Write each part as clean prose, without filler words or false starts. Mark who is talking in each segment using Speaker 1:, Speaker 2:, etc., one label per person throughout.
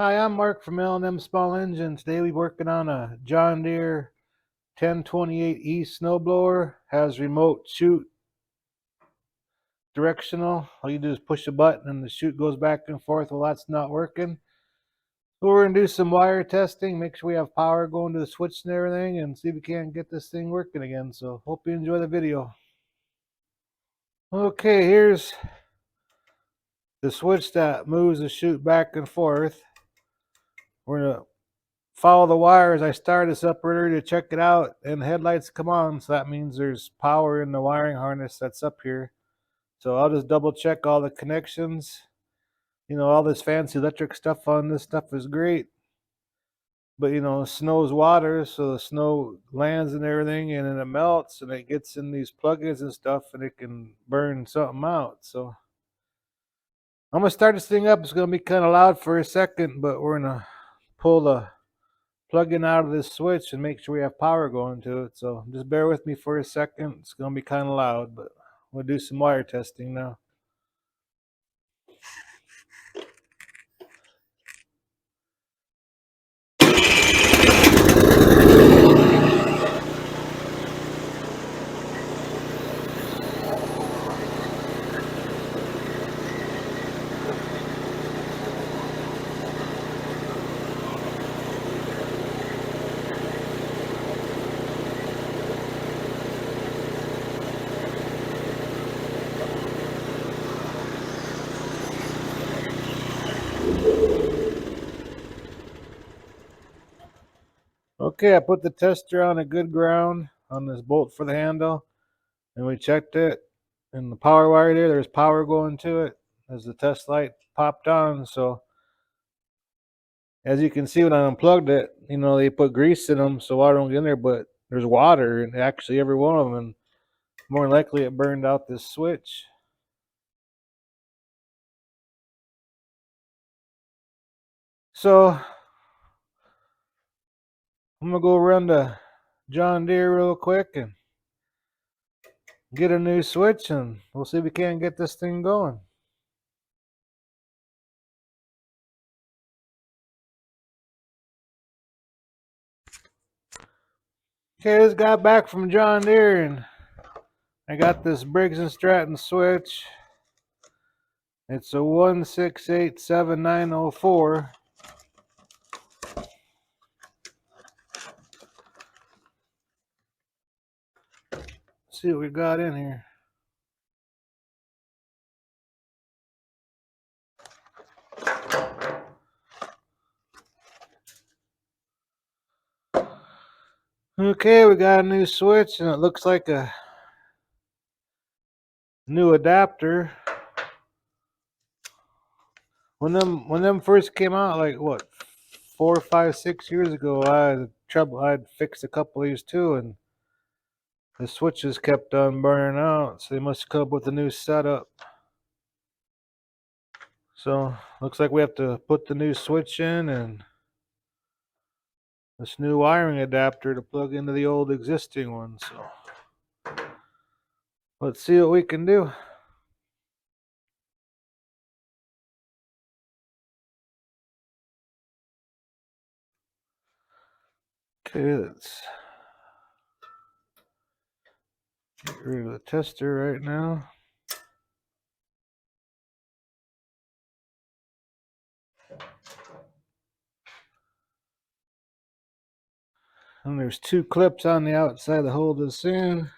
Speaker 1: Hi, I'm Mark from L&M Small Engines. Today we're working on a John Deere 1028E snowblower. Has remote chute directional. All you do is push a button and the chute goes back and forth. Well, that's not working. So we're going to do some wire testing, make sure we have power going to the switch and everything, and see if we can get this thing working again. So hope you enjoy the video. Okay, here's the switch that moves the chute back and forth. We're going to follow the wires. I started this up earlier to check it out, and the headlights come on, so that means there's power in the wiring harness that's up here. So I'll just double check all the connections. You know, all this fancy electric stuff on this stuff is great, but you know, snow's water, so the snow lands and everything, and then it melts and it gets in these plugins and stuff, and it can burn something out. So I'm gonna start this thing up. It's gonna be kind of loud for a second, but we're gonna pull the plug-in out of this switch and make sure we have power going to it. So just bear with me for a second. It's going to be kind of loud, but we'll do some wire testing now. Okay, I put the tester on a good ground on this bolt for the handle, and we checked it. And the power wire there's power going to it as the test light popped on. So as you can see, when I unplugged it, you know, they put grease in them so water don't get in there, but there's water in actually every one of them, and more than likely it burned out this switch. So I'm gonna go run to John Deere real quick and get a new switch, and we'll see if we can get this thing going. Okay, just got back from John Deere, and I got this Briggs & Stratton switch. It's a 1687904. Let's see what we got in here. Okay, we got a new switch, and it looks like a new adapter. When them first came out, like what, 4, 5, 6 years ago, I had trouble. I'd fixed a couple of these too, and the switches kept on burning out, so they must come up with a new setup. So looks like we have to put the new switch in and this new wiring adapter to plug into the old existing one. So let's see what we can do. Okay, let's get rid of the tester right now. And there's 2 clips on the outside that hold this in.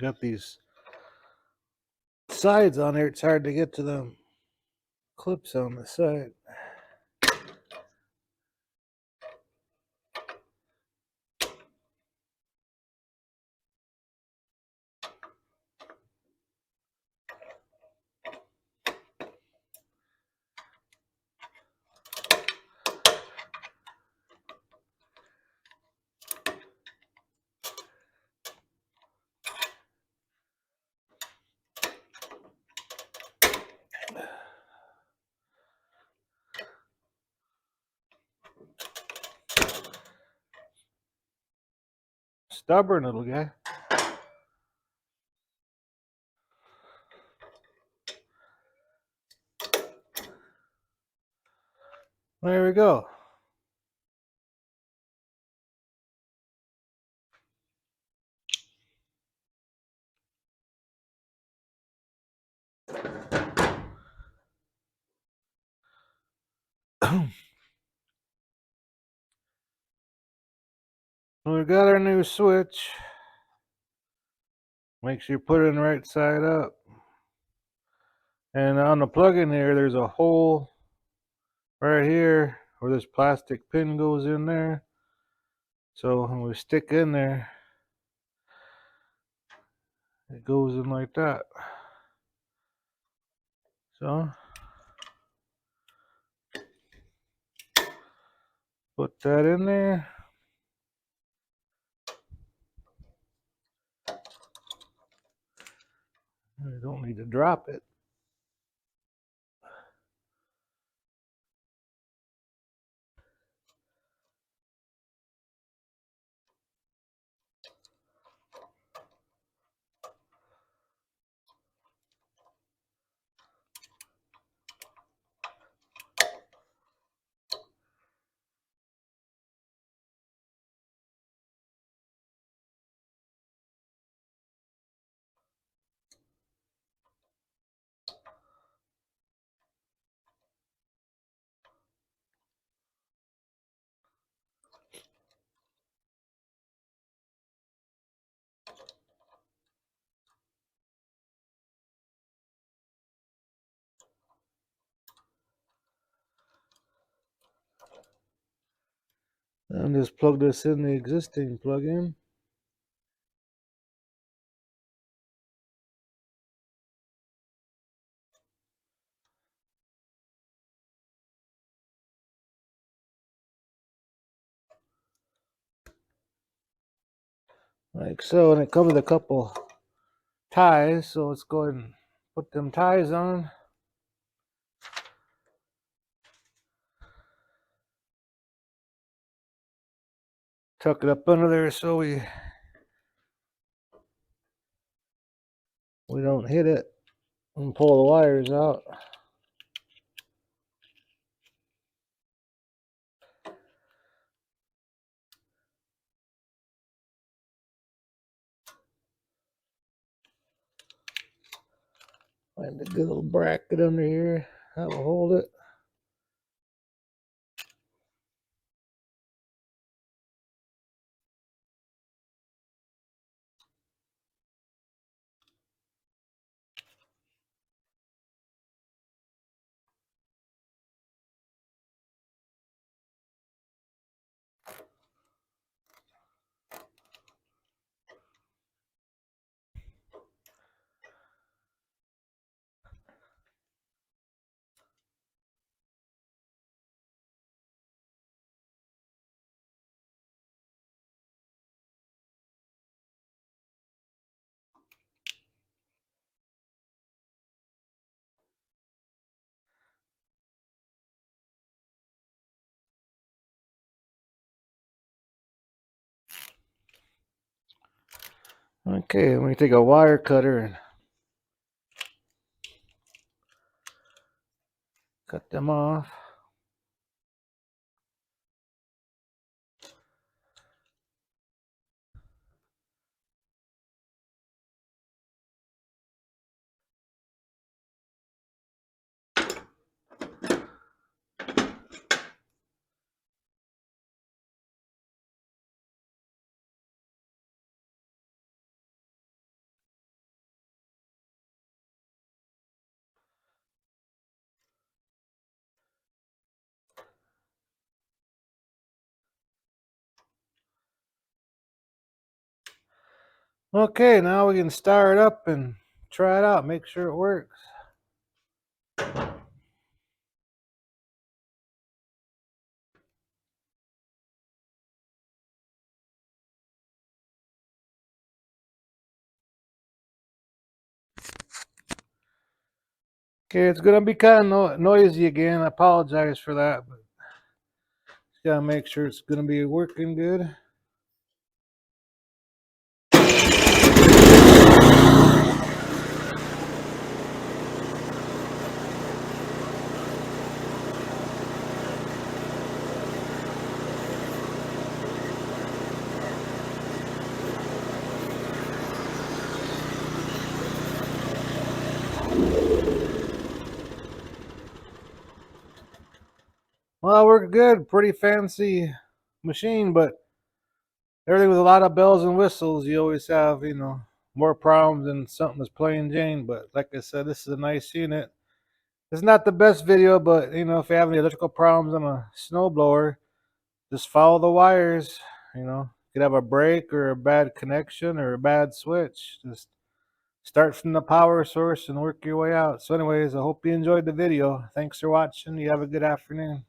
Speaker 1: Got these sides on here. It's hard to get to them clips on the side. Stubborn little guy. There we go. We got our new switch. Make sure you put it in the right side up. And on the plug-in here, there's a hole right here where this plastic pin goes in there. So when we stick in there, it goes in like that. So put that in there. We don't need to drop it. And just plug this in the existing plug-in. Like so, and it comes with a couple ties, so let's go ahead and put them ties on. Tuck it up under there so we don't hit it and pull the wires out. Find a good little bracket under here that will hold it. Okay, let me take a wire cutter and cut them off. Okay, now we can start it up and try it out, make sure it works. Okay, it's gonna be kind of noisy again. I apologize for that, but just gotta make sure it's gonna be working good. Well, we're good. Pretty fancy machine, but everything with a lot of bells and whistles. You always have, more problems than something that's plain Jane. But like I said, this is a nice unit. It's not the best video, but if you have any electrical problems on a snowblower, just follow the wires. You could have a break or a bad connection or a bad switch. Just start from the power source and work your way out. So anyways, I hope you enjoyed the video. Thanks for watching. You have a good afternoon.